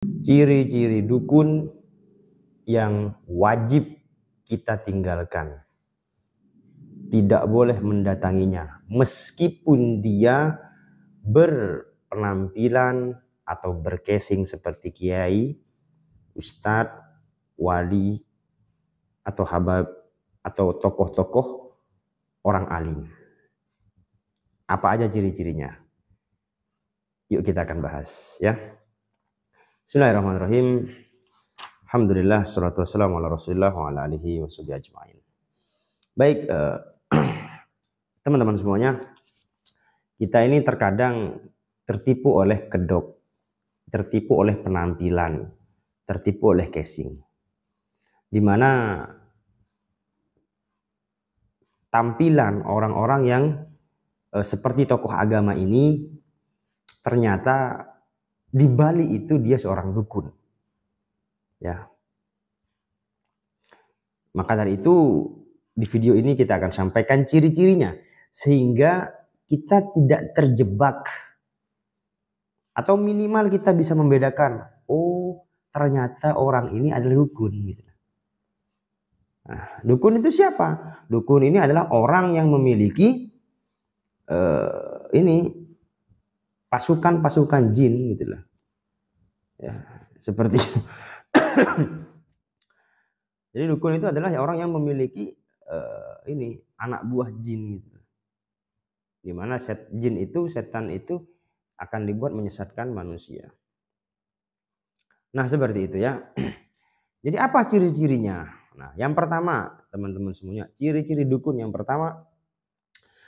Ciri-ciri dukun yang wajib kita tinggalkan. Tidak boleh mendatanginya meskipun dia berpenampilan atau berkesing seperti kiai, ustadz, wali, atau habab, atau tokoh-tokoh orang alim. Apa aja ciri-cirinya? Yuk kita akan bahas ya. Bismillahirrahmanirrahim. Alhamdulillah, salatu wassalamu ala rasulillah wa ala alihi wa sahbihi ajma'in. Baik, teman-teman semuanya, kita ini terkadang tertipu oleh kedok, tertipu oleh penampilan, tertipu oleh casing, di mana tampilan orang-orang yang seperti tokoh agama ini ternyata di balik itu dia seorang dukun, ya. Maka dari itu di video ini kita akan sampaikan ciri-cirinya sehingga kita tidak terjebak, atau minimal kita bisa membedakan, oh ternyata orang ini adalah dukun gitu. Nah, dukun itu siapa? Dukun ini adalah orang yang memiliki ini pasukan-pasukan jin gitu lah. Ya, seperti jadi dukun itu adalah orang yang memiliki ini anak buah jin gitu. Di mana setan itu akan dibuat menyesatkan manusia. Nah, seperti itu ya. Jadi apa ciri-cirinya? Nah, yang pertama, teman-teman semuanya, ciri-ciri dukun yang pertama,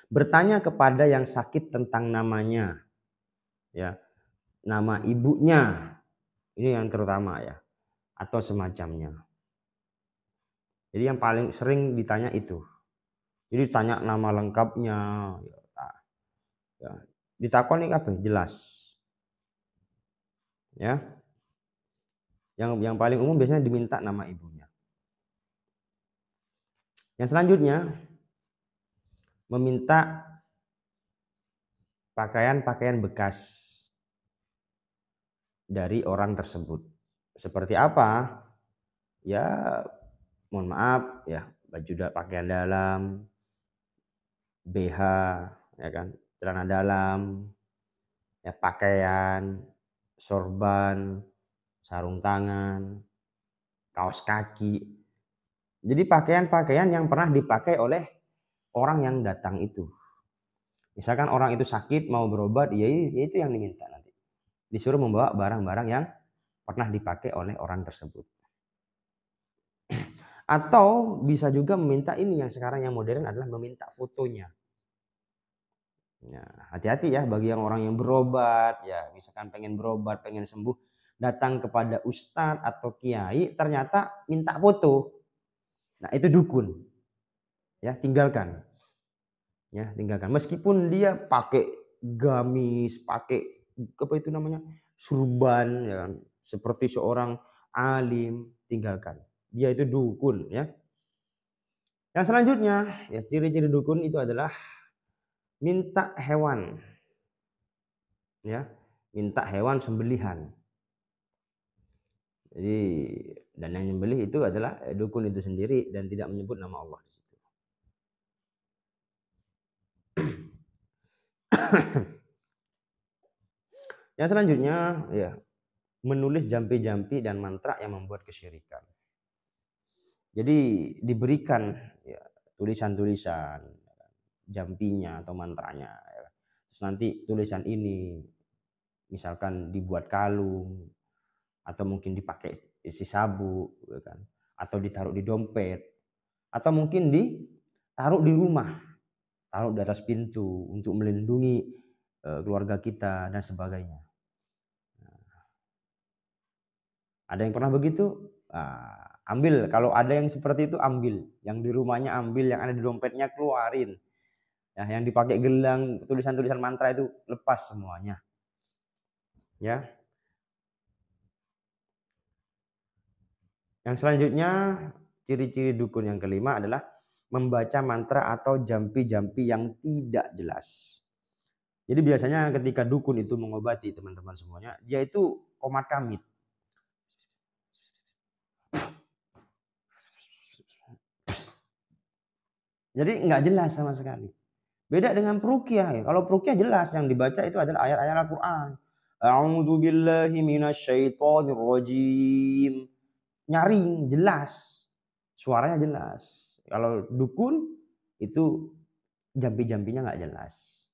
bertanya kepada yang sakit tentang namanya. Ya. Nama ibunya. Ini yang terutama ya. Atau semacamnya. Jadi yang paling sering ditanya itu. Jadi tanya nama lengkapnya. Ya. Ditakoni apa? Jelas. Ya. Yang paling umum biasanya diminta nama ibunya. Yang selanjutnya, meminta pakaian-pakaian bekas dari orang tersebut. Seperti apa? Ya, mohon maaf ya, baju pakaian dalam, BH, ya kan, celana dalam, ya pakaian, sorban, sarung tangan, kaos kaki. Jadi pakaian-pakaian yang pernah dipakai oleh orang yang datang itu. Misalkan orang itu sakit mau berobat, ya itu yang diminta nanti. Disuruh membawa barang-barang yang pernah dipakai oleh orang tersebut. Atau bisa juga meminta ini yang sekarang yang modern adalah meminta fotonya. Ya, hati-hati ya bagi yang orang yang berobat, ya misalkan pengen berobat, pengen sembuh, datang kepada ustadz atau kiai, ternyata minta foto. Nah, itu dukun. Ya, tinggalkan. Ya, tinggalkan. Meskipun dia pakai gamis, pakai apa itu namanya? Surban, ya kan? Seperti seorang alim, tinggalkan. Dia itu dukun, ya. Yang selanjutnya, ya ciri-ciri dukun itu adalah minta hewan. Ya, minta hewan sembelihan. Jadi dan yang nyembelih itu adalah dukun itu sendiri dan tidak menyebut nama Allah di situ. Yang selanjutnya, ya, menulis jampi-jampi dan mantra yang membuat kesyirikan. Jadi diberikan ya, tulisan-tulisan jampinya atau mantranya. Ya. Terus nanti tulisan ini misalkan dibuat kalung atau mungkin dipakai isi sabuk, ya kan? Atau ditaruh di dompet, atau mungkin ditaruh di rumah, taruh di atas pintu untuk melindungi keluarga kita dan sebagainya. Ada yang pernah begitu? Ambil, kalau ada yang seperti itu ambil, yang di rumahnya ambil, yang ada di dompetnya keluarin, ya, yang dipakai gelang tulisan-tulisan mantra itu lepas semuanya, ya. Yang selanjutnya ciri-ciri dukun yang kelima adalah membaca mantra atau jampi-jampi yang tidak jelas. Jadi biasanya ketika dukun itu mengobati teman-teman semuanya, dia itu komat kamit, Jadi nggak jelas sama sekali. Beda dengan peruqyah ya. Kalau peruqyah jelas yang dibaca itu adalah ayat-ayat Al-Qur'an. A'udzu billahi minasyaitonir rajim. Nyaring jelas. Suaranya jelas. Kalau dukun itu jampi-jampinya nggak jelas.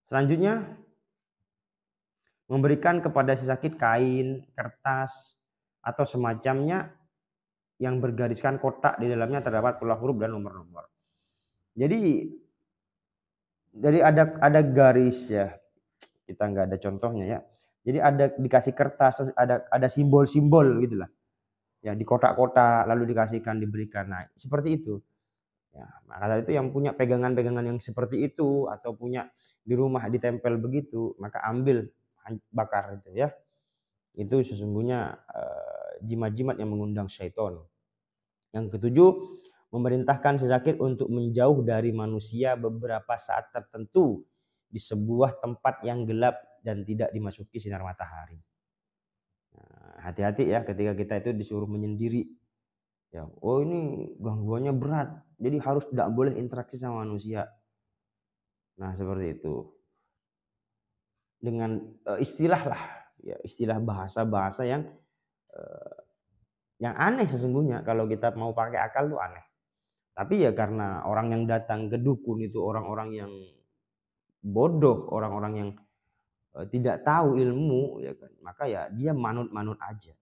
Selanjutnya memberikan kepada si sakit kain, kertas, atau semacamnya yang bergariskan kotak di dalamnya terdapat pola huruf dan nomor-nomor. Jadi ada garis ya. Kita nggak ada contohnya ya. Jadi ada dikasih kertas, ada simbol-simbol gitulah. Ya di kotak-kotak lalu dikasihkan diberikan. Nah, seperti itu. Ya, maka itu yang punya pegangan-pegangan yang seperti itu atau punya di rumah ditempel begitu, maka ambil bakar itu ya. Itu sesungguhnya jimat-jimat yang mengundang syaitan. Yang ketujuh, memerintahkan si sakit untuk menjauh dari manusia beberapa saat tertentu di sebuah tempat yang gelap dan tidak dimasuki sinar matahari. Nah, hati-hati ya ketika kita itu disuruh menyendiri. Ya, oh ini gangguannya berat, jadi harus tidak boleh interaksi sama manusia. Nah seperti itu. Dengan istilah lah, ya istilah bahasa-bahasa yang aneh sesungguhnya kalau kita mau pakai akal tuh aneh. Tapi ya karena orang yang datang ke dukun itu orang-orang yang bodoh, orang-orang yang tidak tahu ilmu, ya kan? Maka ya dia manut-manut aja.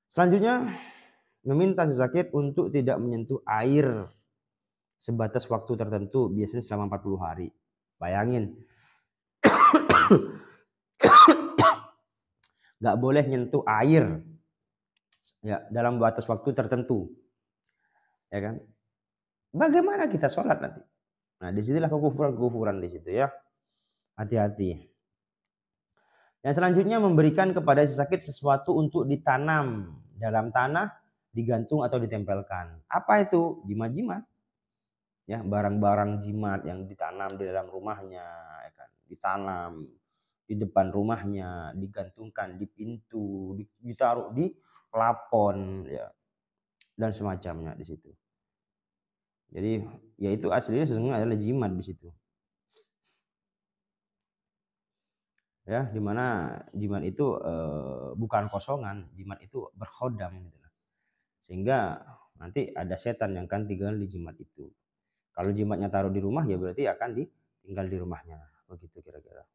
Selanjutnya meminta si sakit untuk tidak menyentuh air sebatas waktu tertentu, biasanya selama 40 hari. Bayangin, nggak boleh nyentuh air ya dalam batas waktu tertentu, ya kan? Bagaimana kita sholat nanti? Nah, disinilah kekufuran di situ ya. Hati-hati. Yang selanjutnya memberikan kepada si sakit sesuatu untuk ditanam dalam tanah, digantung atau ditempelkan. Apa itu? Jimat-jimat. Ya, barang-barang jimat yang ditanam di dalam rumahnya, ya kan? Ditanam di depan rumahnya, digantungkan di pintu, ditaruh di plafon, ya, dan semacamnya di situ. Jadi, ya itu aslinya sesungguhnya adalah jimat di situ. Ya, dimana jimat itu bukan kosongan, jimat itu berkhodam gitu. Sehingga nanti ada setan yang akan tinggal di jimat itu. Kalau jimatnya taruh di rumah ya berarti akan tinggal di rumahnya, begitu kira-kira.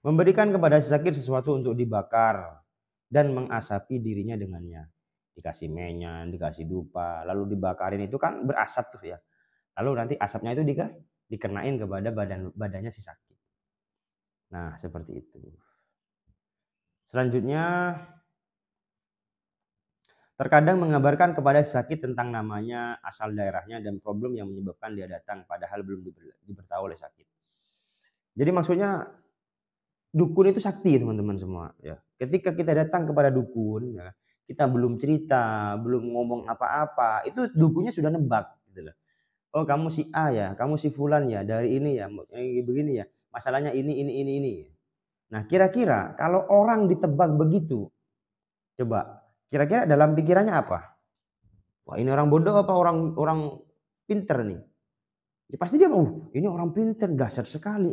Memberikan kepada si sakit sesuatu untuk dibakar dan mengasapi dirinya dengannya. Dikasih menyan, dikasih dupa, lalu dibakarin itu kan berasap tuh ya. Lalu nanti asapnya itu dikenain kepada badannya si sakit. Nah, seperti itu. Selanjutnya, terkadang mengabarkan kepada si sakit tentang namanya, asal daerahnya, dan problem yang menyebabkan dia datang padahal belum diberitahu oleh sakit. Jadi maksudnya dukun itu sakti teman-teman semua. Ya. Ketika kita datang kepada dukun, ya, kita belum cerita, belum ngomong apa-apa, itu dukunnya sudah nebak. Gitu loh. Oh kamu si A ya, kamu si Fulan ya, dari ini ya, begini ya, masalahnya ini. Nah kira-kira kalau orang ditebak begitu, coba kira-kira dalam pikirannya apa? Wah ini orang bodoh apa orang pinter nih? Ya pasti dia ini orang pinter, dahsyat sekali.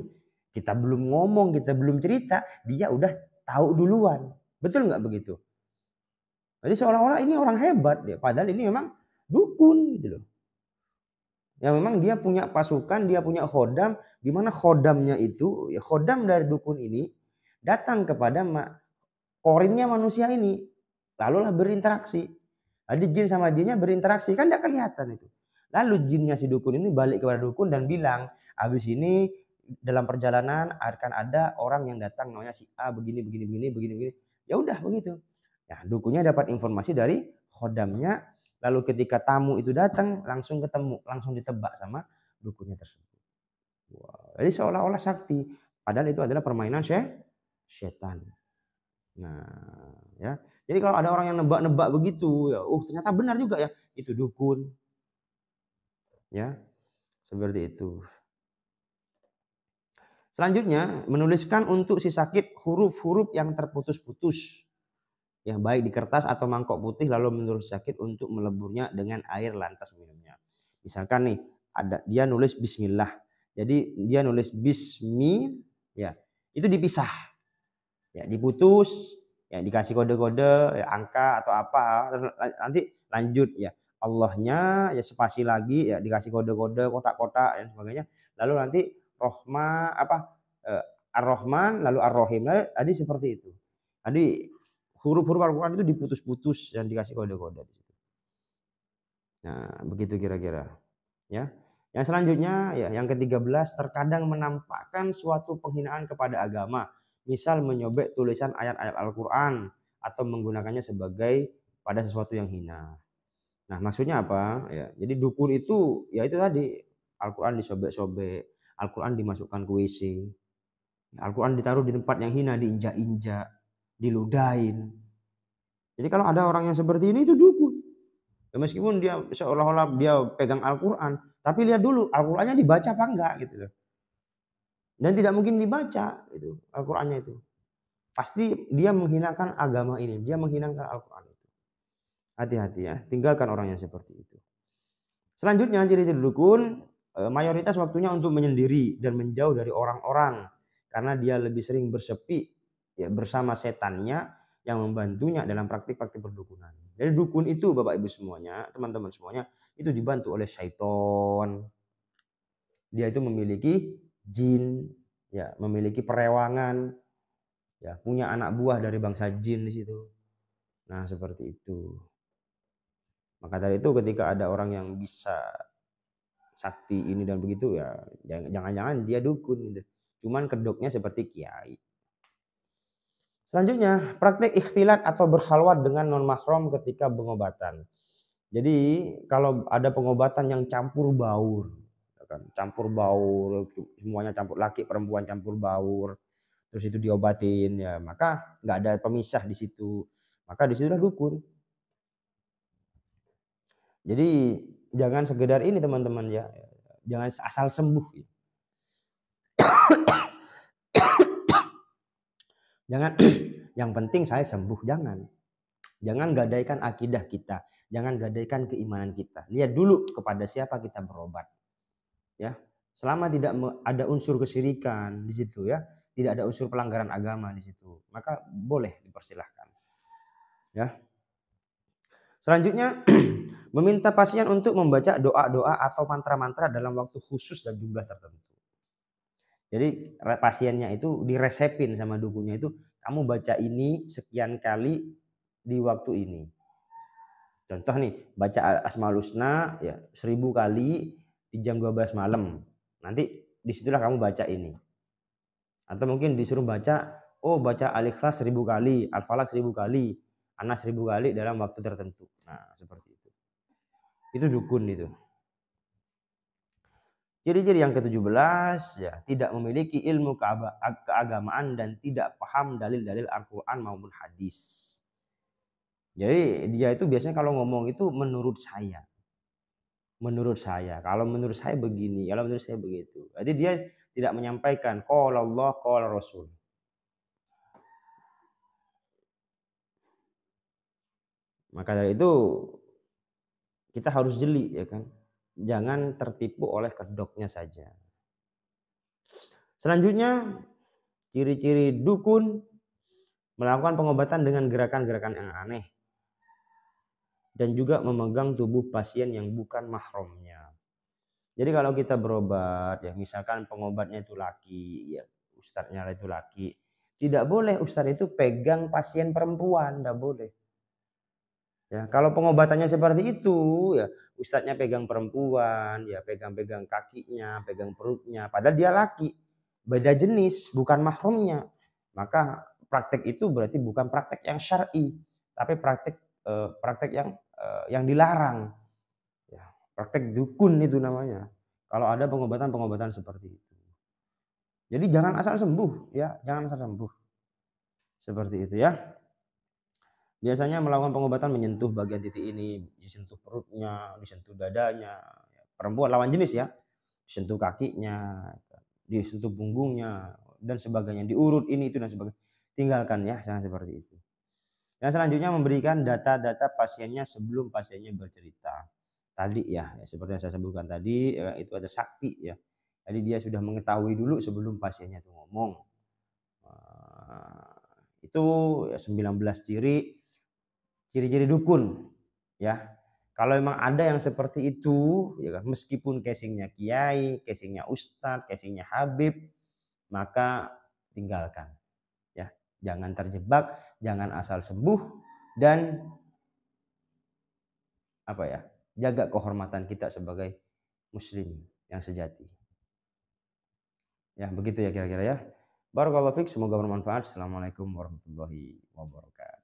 Kita belum ngomong, kita belum cerita, dia udah tahu duluan. Betul nggak begitu? Jadi seolah-olah ini orang hebat, ya. Padahal ini memang dukun gitu loh. Yang memang dia punya pasukan, dia punya khodam, di mana khodamnya itu, ya khodam dari dukun ini datang kepada korinnya manusia ini. Lalulah berinteraksi. Jadi jin sama jinnya berinteraksi, kan tidak kelihatan itu. Lalu jinnya si dukun ini balik kepada dukun dan bilang, habis ini dalam perjalanan akan ada orang yang datang namanya si A begini. Ya udah begitu. Ya, dukunnya dapat informasi dari khodamnya. Lalu ketika tamu itu datang langsung ketemu, langsung ditebak sama dukunnya tersebut. Wow. Jadi seolah-olah sakti, padahal itu adalah permainan setan. Nah, ya. Jadi kalau ada orang yang nebak-nebak begitu, ya, ternyata benar juga ya, itu dukun. Ya, seperti itu. Selanjutnya, menuliskan untuk si sakit huruf-huruf yang terputus-putus. Ya, baik di kertas atau mangkok putih, lalu menurut sakit untuk meleburnya dengan air lantas minumnya. Misalkan nih, ada dia nulis bismillah. Jadi dia nulis bismi, ya, itu dipisah. Ya, diputus, ya dikasih kode-kode, ya, angka atau apa, nanti lanjut ya. Allahnya ya spasi lagi, ya dikasih kode-kode, kotak-kotak dan sebagainya. Lalu nanti rohma apa ar-Rahman lalu ar-Rahim. Tadi seperti itu. Tadi huruf-huruf Al-Qur'an itu diputus-putus dan dikasih kode-kode. Nah, begitu kira-kira. Ya. Yang selanjutnya ya yang ke-13, terkadang menampakkan suatu penghinaan kepada agama. Misal menyobek tulisan ayat-ayat Al-Qur'an atau menggunakannya sebagai pada sesuatu yang hina. Nah, maksudnya apa? Ya, jadi dukun itu ya itu tadi Al-Qur'an disobek-sobek, Al-Qur'an dimasukkan ke WC. Al-Quran ditaruh di tempat yang hina, diinjak-injak, diludahin. Jadi kalau ada orang yang seperti ini itu dukun. Ya, meskipun dia seolah-olah dia pegang Al-Quran, tapi lihat dulu Al-Qurannya dibaca apa enggak gitu loh. Dan tidak mungkin dibaca itu Al-Qurannya itu. Pasti dia menghinakan agama ini, dia menghinakan Al-Quran itu. Hati-hati ya, tinggalkan orang yang seperti itu. Selanjutnya ciri-ciri dukun, mayoritas waktunya untuk menyendiri dan menjauh dari orang-orang. Karena dia lebih sering bersepi ya, bersama setannya yang membantunya dalam praktik-praktik perdukunan. Jadi dukun itu Bapak Ibu semuanya, teman-teman semuanya, itu dibantu oleh syaiton. Dia itu memiliki jin, ya, memiliki perewangan, ya, punya anak buah dari bangsa jin di situ. Nah, seperti itu. Maka dari itu ketika ada orang yang bisa sakti ini dan begitu ya, jangan-jangan dia dukun gitu. Cuman kedoknya seperti kiai. Selanjutnya, praktik ikhtilat atau berhalwat dengan non mahram ketika pengobatan. Jadi kalau ada pengobatan yang campur baur, kan campur baur, semuanya campur, laki perempuan campur baur, terus itu diobatin ya, maka nggak ada pemisah di situ. Maka di situlah dukun. Jadi jangan sekedar ini teman-teman ya, jangan asal sembuh. Jangan yang penting saya sembuh, jangan. Jangan gadaikan akidah kita, jangan gadaikan keimanan kita. Lihat dulu kepada siapa kita berobat. Ya. Selama tidak ada unsur kesyirikan di situ ya, tidak ada unsur pelanggaran agama di situ, maka boleh dipersilahkan. Ya. Selanjutnya meminta pasien untuk membaca doa-doa atau mantra-mantra dalam waktu khusus dan jumlah tertentu. Jadi pasiennya itu diresepin sama dukunnya itu, kamu baca ini sekian kali di waktu ini. Contoh nih, baca Asmaul Husna ya 1000 kali di jam 12 malam. Nanti disitulah kamu baca ini. Atau mungkin disuruh baca, baca Al-Ikhlas 1000 kali, Al-Falaq 1000 kali, Anas 1000 kali dalam waktu tertentu. Nah, seperti itu. Itu dukun itu. Ciri-ciri yang ke-17 ya, tidak memiliki ilmu keagamaan dan tidak paham dalil-dalil Al-Qur'an maupun hadis. Jadi dia itu biasanya kalau ngomong itu menurut saya. Menurut saya, kalau menurut saya begini, kalau menurut saya begitu. Jadi dia tidak menyampaikan qala Allah, qala Rasul. Maka dari itu kita harus jeli ya kan. Jangan tertipu oleh kedoknya saja. Selanjutnya, ciri-ciri dukun melakukan pengobatan dengan gerakan-gerakan yang aneh dan juga memegang tubuh pasien yang bukan mahramnya. Jadi kalau kita berobat ya, misalkan pengobatnya itu laki, ya ustadznya itu laki, tidak boleh ustadz itu pegang pasien perempuan, tidak boleh. Ya, kalau pengobatannya seperti itu ya, ustadznya pegang perempuan, ya pegang-pegang kakinya, pegang perutnya, padahal dia laki, beda jenis, bukan mahramnya. Maka praktek itu berarti bukan praktek yang syar'i, tapi praktek yang dilarang. Ya, praktek dukun itu namanya. Kalau ada pengobatan-pengobatan seperti itu. Jadi jangan asal sembuh, ya, jangan asal sembuh. Seperti itu ya. Biasanya melakukan pengobatan menyentuh bagian titik ini, disentuh perutnya, disentuh dadanya. Perempuan lawan jenis ya, disentuh kakinya. disentuh punggungnya dan sebagainya, diurut ini itu dan sebagainya. Tinggalkan ya, jangan seperti itu. Dan selanjutnya memberikan data-data pasiennya sebelum pasiennya bercerita. Tadi ya, seperti yang saya sebutkan tadi, itu ada sakti ya. Jadi dia sudah mengetahui dulu sebelum pasiennya itu ngomong. Itu ya 19 ciri-ciri dukun ya. Kalau memang ada yang seperti itu, ya kan, meskipun casingnya kiai, casingnya ustadz, casingnya habib, maka tinggalkan ya. Jangan terjebak, jangan asal sembuh, dan apa ya, jaga kehormatan kita sebagai muslim yang sejati. Ya begitu ya kira-kira ya. Barakallahu fiik, semoga bermanfaat. Assalamualaikum warahmatullahi wabarakatuh.